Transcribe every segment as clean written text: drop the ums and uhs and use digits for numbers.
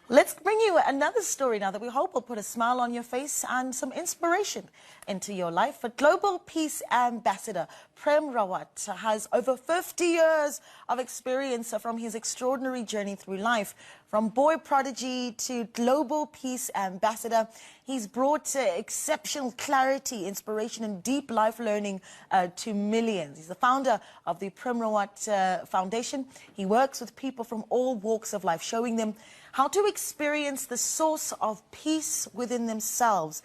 Let's bring you another story now that we hope will put a smile on your face and some inspiration into your life. A Global Peace Ambassador, Prem Rawat, has over 50 years of experience from his extraordinary journey through life. From boy prodigy to Global Peace Ambassador, he's brought exceptional clarity, inspiration and deep life learning to millions. He's the founder of the Prem Rawat Foundation. He works with people from all walks of life, showing them how to experience the source of peace within themselves.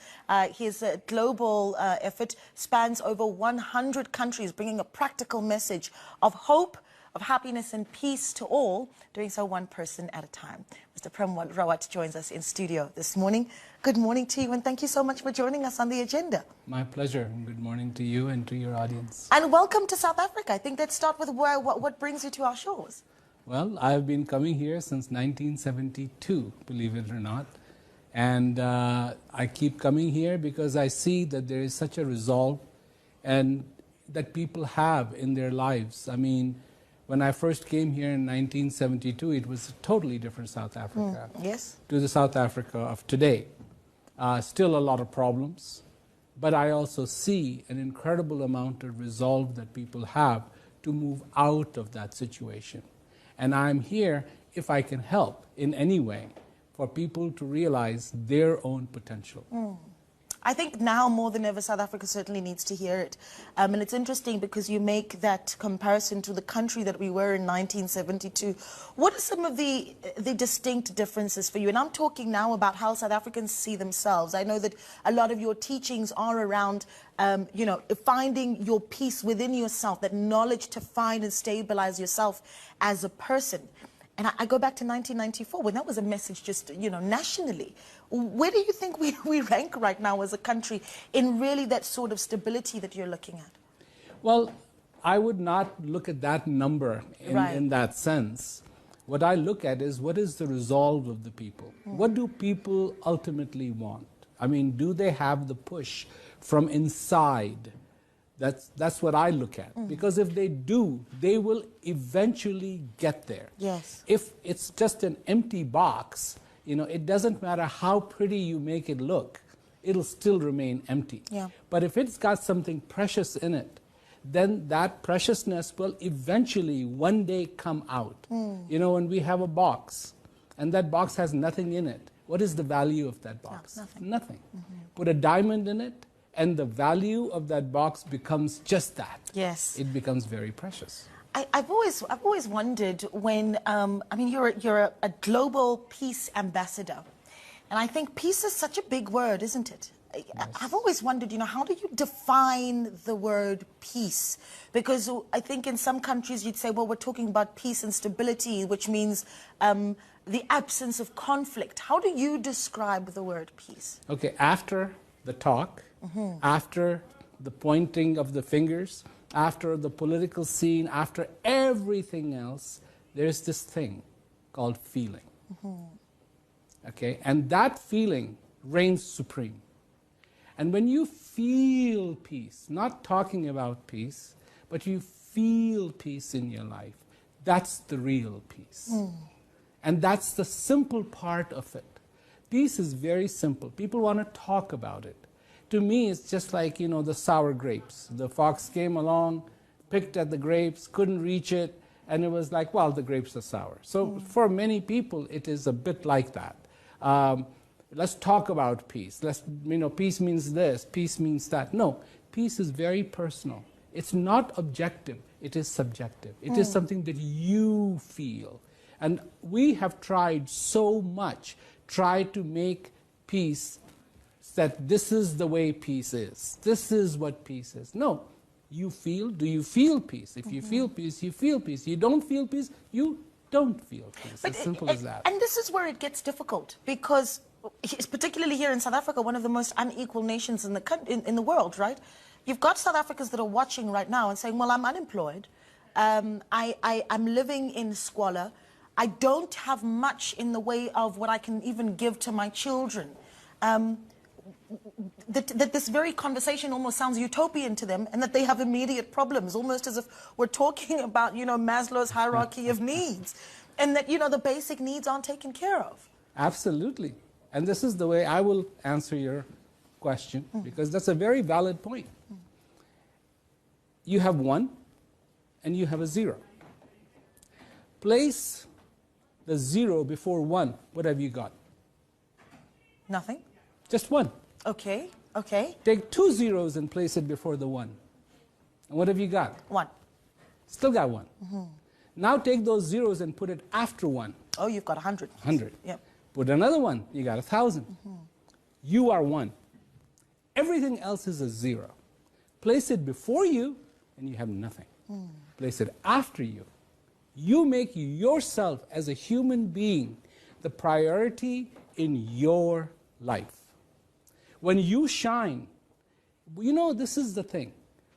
His global effort spans over 100 countries, bringing a practical message of hope, of happiness and peace to all, doing so one person at a time. Mr. Prem Rawat joins us in studio this morning. Good morning to you, and thank you so much for joining us on the agenda. My pleasure. Good morning to you and to your audience. And welcome to South Africa. I think let's start with what brings you to our shores. Well, I've been coming here since 1972, believe it or not. And I keep coming here because I see that there is such a resolve and that people have in their lives. I mean, when I first came here in 1972, it was a totally different South Africa Yes. to the South Africa of today. Still a lot of problems, but I also see an incredible amount of resolve that people have to move out of that situation. And I'm here, if I can help in any way, for people to realize their own potential. I think now more than ever, South Africa certainly needs to hear it. And it's interesting because you make that comparison to the country that we were in 1972. What are some of the distinct differences for you? And I'm talking now about how South Africans see themselves. I know that a lot of your teachings are around, finding your peace within yourself, that knowledge to find and stabilize yourself as a person. And I go back to 1994 when that was a message just, nationally. Where do you think we rank right now as a country in really that sort of stability that you're looking at? Well, I would not look at that number in that sense. What I look at is what is the resolve of the people? What do people ultimately want? I mean, do they have the push from inside? That's what I look at. Because if they do, they will eventually get there. Yes. If it's just an empty box, it doesn't matter how pretty you make it look, it'll still remain empty. Yeah. But if it's got something precious in it, then that preciousness will eventually one day come out. When we have a box and that box has nothing in it, what is the value of that box? Nothing. Put a diamond in it, and the value of that box becomes just that. Yes. It becomes very precious. I've always wondered when, you're a global peace ambassador. And I think peace is such a big word, isn't it? Yes. I've always wondered, how do you define the word peace? Because I think in some countries you'd say, well, we're talking about peace and stability, which means the absence of conflict. How do you describe the word peace? Okay, after the talk, after the pointing of the fingers, after the political scene, after everything else, there's this thing called feeling. Okay, and that feeling reigns supreme. And when you feel peace, not talking about peace, but you feel peace in your life, that's the real peace. And that's the simple part of it. Peace is very simple. People want to talk about it. To me, it's just like, the sour grapes. The fox came along, picked at the grapes, couldn't reach it, and it was like, well, the grapes are sour. So for many people, it is a bit like that. Let's talk about peace. Peace means this, peace means that. No, peace is very personal. It's not objective, it is subjective. It is something that you feel. And we have tried so much, to make peace that this is the way peace is. This is what peace is. No, you feel. Do you feel peace? If you feel peace, you feel peace. You don't feel peace, you don't feel peace. As simple as that. And this is where it gets difficult because, particularly here in South Africa, one of the most unequal nations in the world, right? You've got South Africans that are watching right now and saying, well, I'm unemployed. I'm living in squalor. I don't have much in the way of what I can even give to my children. That this very conversation almost sounds utopian to them, and that they have immediate problems, almost as if we're talking about, Maslow's hierarchy of needs, and that, the basic needs aren't taken care of. Absolutely. And this is the way I will answer your question, because that's a very valid point. You have 1 and you have a 0. Place the 0 before 1. What have you got? Nothing. Just 1. Okay, okay. Take 2 zeros and place it before the 1. And what have you got? 1. Still got 1. Now take those zeros and put it after 1. Oh, you've got 100. 100. Yep. Put another 1, you got 1,000. You are 1. Everything else is a 0. Place it before you, and you have nothing. Place it after you. You make yourself as a human being the priority in your life. When you shine, you know, this is the thing.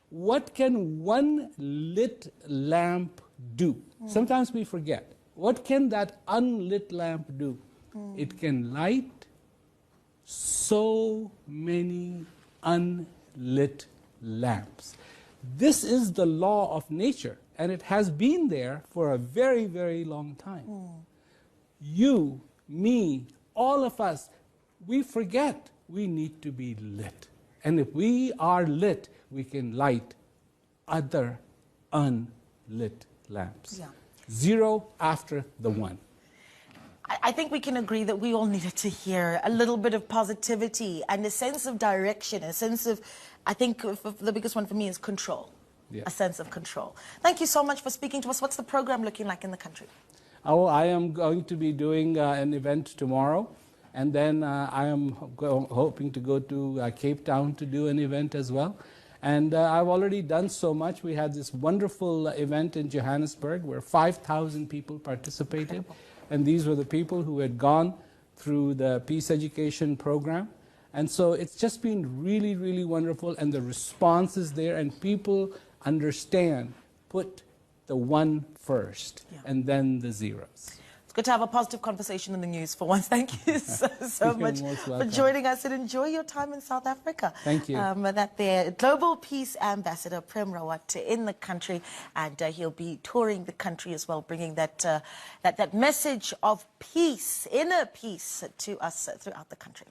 What can one lit lamp do? Sometimes we forget. What can that unlit lamp do? It can light so many unlit lamps. This is the law of nature, and it has been there for a very, very long time. You, me, all of us, we forget we need to be lit. And if we are lit, we can light other unlit lamps. Yeah. 0 after the 1. I think we can agree that we all needed to hear a little bit of positivity and a sense of direction, a sense of, I think the biggest one for me is control, a sense of control. Thank you so much for speaking to us. What's the program looking like in the country? Oh, I am going to be doing an event tomorrow, and then I am hoping to go to Cape Town to do an event as well. And I've already done so much. We had this wonderful event in Johannesburg where 5,000 people participated. Incredible. And these were the people who had gone through the peace education program. And so it's just been really, really wonderful. And the response is there. And people understand, put the 1 first, and then the zeros. It's good to have a positive conversation in the news for once. Thank you so much for joining us, and enjoy your time in South Africa. Thank you. That there, Global Peace Ambassador Prem Rawat in the country, and he'll be touring the country as well, bringing that message of peace, inner peace, to us throughout the country.